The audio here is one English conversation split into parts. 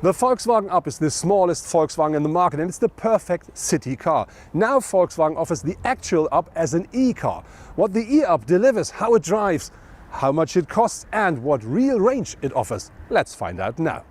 The Volkswagen Up is the smallest Volkswagen in the market and it's the perfect city car. Now Volkswagen offers the actual Up as an e-car. What the e-Up delivers, how it drives, how much it costs and what real range it offers. Let's find out now.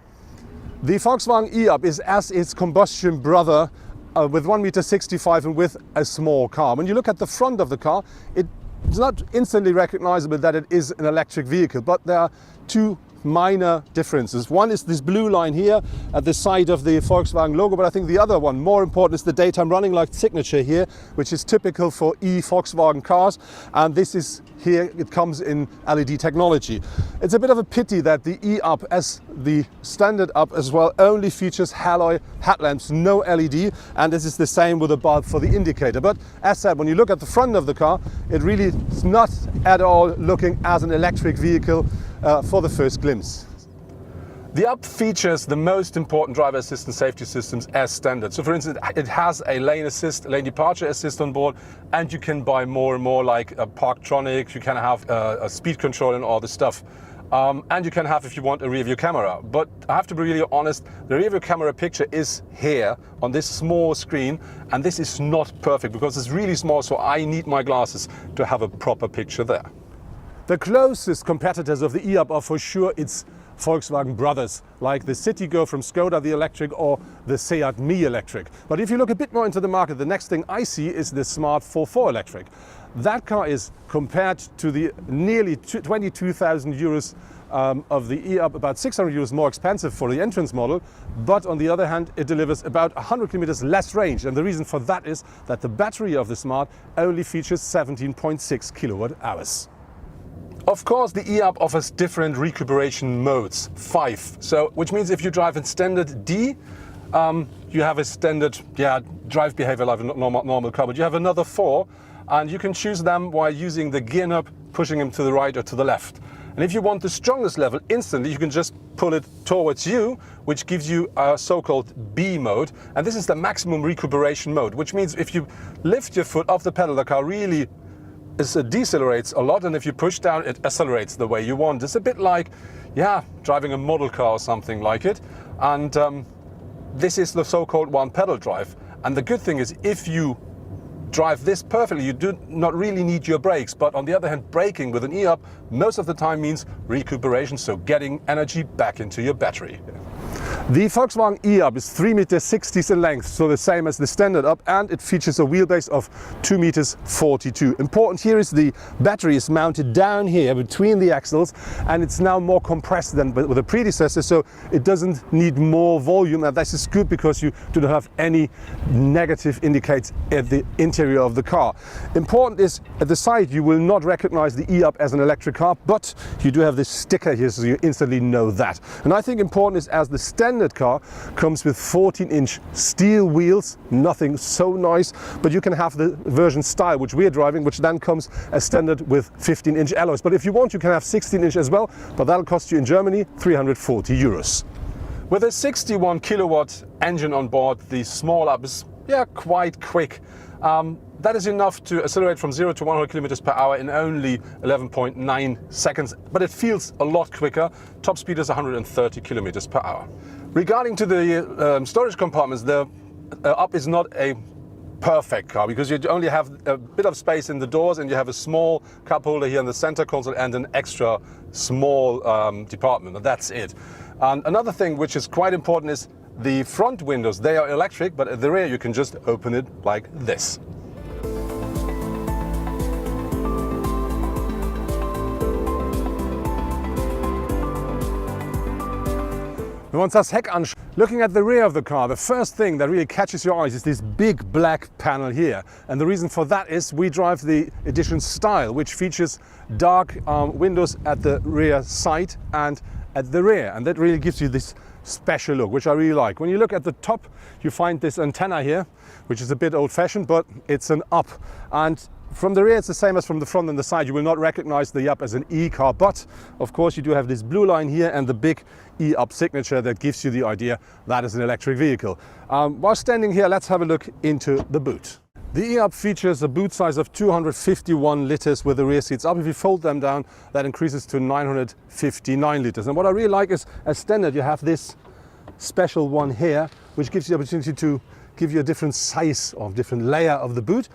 The Volkswagen e-Up is as its combustion brother with 1.65 m and with a small car. When you look at the front of the car, it's not instantly recognizable that it is an electric vehicle, but there are two minor differences. One is this blue line here at the side of the Volkswagen logo, but I think the other one, more important, is the daytime running light signature here, which is typical for e-Volkswagen cars. And this is here, it comes in LED technology. It's a bit of a pity that the e-Up, as the standard Up as well, only features halloy headlamps, no LED, and this is the same with the bulb for the indicator. But as said, when you look at the front of the car, it really is not at all looking as an electric vehicle for the first glimpse. The Up features the most important driver assistance safety systems as standard. So for instance, it has a lane assist, lane departure assist on board, and you can buy more and more like a Parktronic, you can have a speed control and all this stuff. And you can have, if you want, a rear view camera. But I have to be really honest, the rear view camera picture is here on this small screen, and this is not perfect because it's really small, so I need my glasses to have a proper picture there. The closest competitors of the e-Up are for sure its Volkswagen brothers, like the Citigo from Skoda, the electric, or the Seat Mii electric. But if you look a bit more into the market, the next thing I see is the Smart 4.4 electric. That car is, compared to the nearly 22,000 euros of the e-Up, about 600 euros more expensive for the entrance model, but on the other hand it delivers about 100 kilometers less range, and the reason for that is that the battery of the Smart only features 17.6 kilowatt hours. Of course, the e-Up offers different recuperation modes, 5. So, which means if you drive in standard D, you have a standard drive behavior like a normal car, but you have another 4, and you can choose them while using the gear knob, pushing them to the right or to the left. And if you want the strongest level instantly, you can just pull it towards you, which gives you a so-called B mode. And this is the maximum recuperation mode, which means if you lift your foot off the pedal, the car really decelerates a lot, and if you push down, it accelerates the way you want. It's a bit like, driving a model car or something like it. And this is the so-called one pedal drive. And the good thing is, if you drive this perfectly, you do not really need your brakes. But on the other hand, braking with an e-Up most of the time means recuperation, so getting energy back into your battery. The Volkswagen e-Up is 3.60 meters in length, so the same as the standard Up, and it features a wheelbase of 2.42 meters. Important here is the battery is mounted down here between the axles, and it's now more compressed than with the predecessor, so it doesn't need more volume, and this is good because you do not have any negative indicators at the interior of the car. Important is at the side you will not recognize the e-Up as an electric car, but you do have this sticker here, so you instantly know that. And I think important is, as the standard car comes with 14-inch steel wheels, nothing so nice, but you can have the version Style, which we're driving, which then comes as standard with 15-inch alloys. But if you want, you can have 16-inch as well, but that'll cost you in Germany 340 euros. With a 61 kilowatt engine on board, the small Up is quite quick. That is enough to accelerate from 0 to 100 kilometers per hour in only 11.9 seconds, but it feels a lot quicker. Top speed is 130 kilometers per hour. Regarding to the storage compartments, the Up is not a perfect car because you only have a bit of space in the doors, and you have a small cup holder here in the center console and an extra small department, and that's it. And another thing which is quite important is the front windows. They are electric, but at the rear you can just open it like this. Looking at the rear of the car, the first thing that really catches your eyes is this big black panel here. And the reason for that is we drive the edition Style, which features dark windows at the rear side and at the rear. And that really gives you this special look, which I really like. When you look at the top, you find this antenna here, which is a bit old-fashioned, but it's an Up. And from the rear, it's the same as from the front and the side. You will not recognize the Up as an e-car, but of course you do have this blue line here and the big e-Up signature that gives you the idea that is an electric vehicle. While standing here, let's have a look into the boot. The e-Up features a boot size of 251 liters with the rear seats up. If you fold them down, that increases to 959 liters. And what I really like is, as standard, you have this special one here, which gives you the opportunity to give you a different size or different layer of the boot.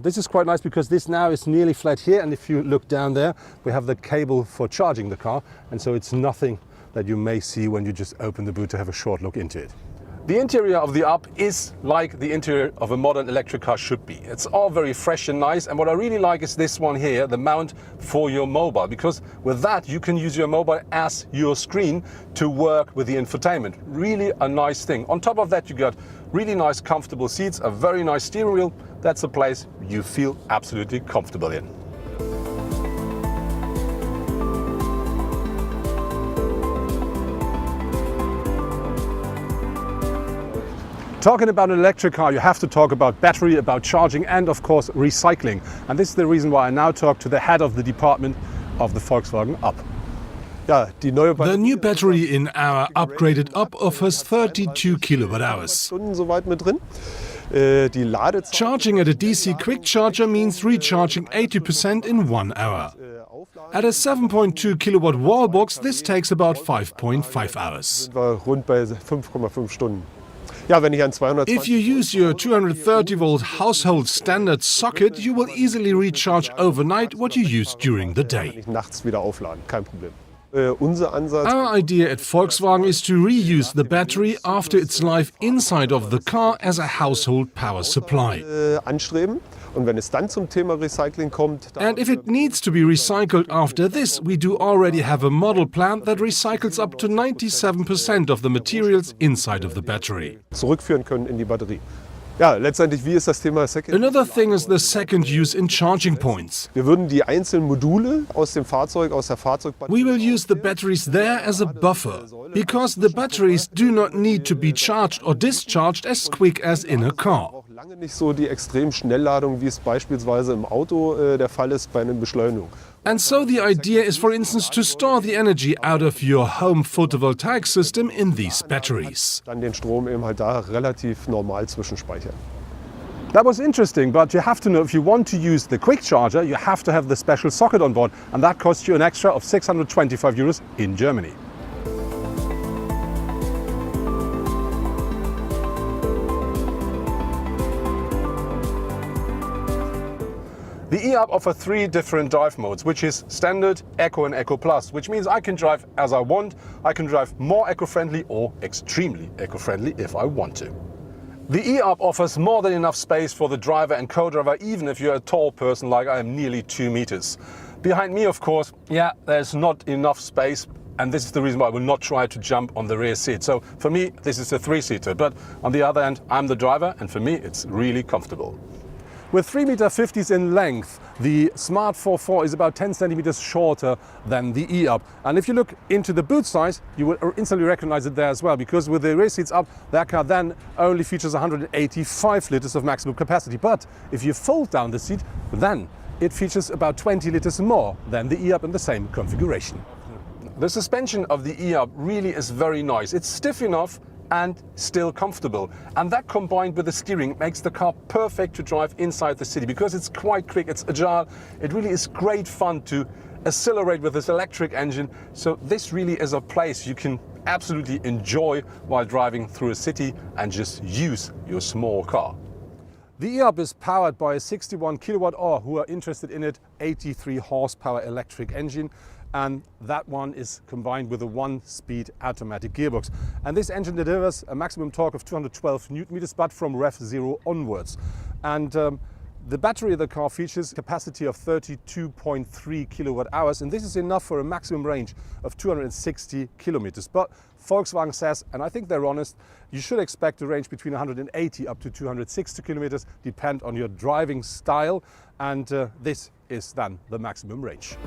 This is quite nice because this now is nearly flat here, and if you look down there, we have the cable for charging the car, and so it's nothing that you may see when you just open the boot to have a short look into it. The interior of the Up is like the interior of a modern electric car should be. It's all very fresh and nice, and what I really like is this one here, the mount for your mobile, because with that you can use your mobile as your screen to work with the infotainment. Really a nice thing. On top of that, you got really nice comfortable seats, a very nice steering wheel. That's a place you feel absolutely comfortable in. Talking about an electric car, you have to talk about battery, about charging, and of course recycling. And this is the reason why I now talk to the head of the department of the Volkswagen Up. The new battery in our upgraded Up offers 32 kilowatt-hours. Charging at a DC quick charger means recharging 80% in 1 hour. At a 7.2 kilowatt wall box, this takes about 5.5 hours. If you use your 230 volt household standard socket, you will easily recharge overnight what you use during the day. Our idea at Volkswagen is to reuse the battery after its life inside of the car as a household power supply. And if it needs to be recycled after this, we do already have a model plant that recycles up to 97% of the materials inside of the battery. Another thing is the second use in charging points. We will use the batteries there as a buffer, because the batteries do not need to be charged or discharged as quick as in a car. And so the idea is, for instance, to store the energy out of your home photovoltaic system in these batteries. That was interesting, but you have to know, if you want to use the quick charger, you have to have the special socket on board, and that costs you an extra of 625 euros in Germany. The e-Up offers 3 different drive modes, which is Standard, Eco and Eco Plus, which means I can drive as I want. I can drive more eco-friendly or extremely eco-friendly if I want to. The e-Up offers more than enough space for the driver and co-driver, even if you're a tall person like I am, nearly 2 meters. Behind me, of course, there's not enough space, and this is the reason why I will not try to jump on the rear seat. So for me, this is a 3-seater, but on the other hand, I'm the driver, and for me, it's really comfortable. With 3.50 meters in length, the Smart 4.4 is about 10 centimeters shorter than the e-Up. And if you look into the boot size, you will instantly recognize it there as well, because with the rear seats up, that car then only features 185 liters of maximum capacity. But if you fold down the seat, then it features about 20 liters more than the e-Up in the same configuration. The suspension of the e-Up really is very nice. It's stiff enough and still comfortable, and that combined with the steering makes the car perfect to drive inside the city, because it's quite quick, it's agile. It really is great fun to accelerate with this electric engine. So this really is a place you can absolutely enjoy while driving through a city and just use your small car. The e-Up is powered by a 61 kilowatt, or who are interested in it, 83 horsepower electric engine. And that one is combined with a 1-speed automatic gearbox. And this engine delivers a maximum torque of 212 Newton meters, but from Rev 0 onwards. And the battery of the car features a capacity of 32.3 kilowatt hours, and this is enough for a maximum range of 260 kilometers. But Volkswagen says, and I think they're honest, you should expect a range between 180 up to 260 kilometers, depend on your driving style, and this is then the maximum range.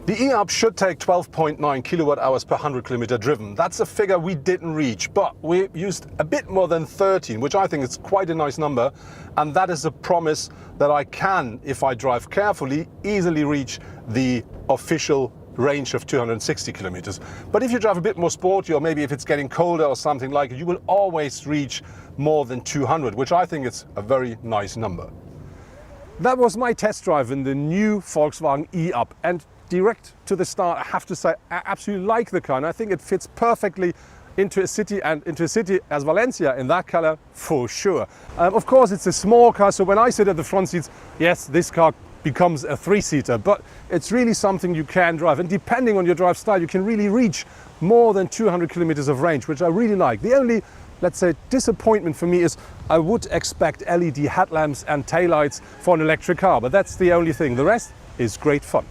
The e-Up should take 12.9 kilowatt hours per 100 kilometer driven. That's a figure we didn't reach, but we used a bit more than 13, which I think is quite a nice number. And that is a promise that I can, if I drive carefully, easily reach the official range of 260 kilometers. But if you drive a bit more sporty, or maybe if it's getting colder or something like it, you will always reach more than 200, which I think is a very nice number. That was my test drive in the new Volkswagen e-up, and direct to the start I have to say I absolutely like the car, and I think it fits perfectly into a city, and into a city as Valencia in that color for sure. Of course it's a small car, so when I sit at the front seats, yes, this car becomes a three-seater, but it's really something you can drive, and depending on your drive style you can really reach more than 200 kilometers of range, which I really like. The only, let's say, disappointment for me is I would expect LED headlamps and taillights for an electric car, but that's the only thing. The rest is great fun.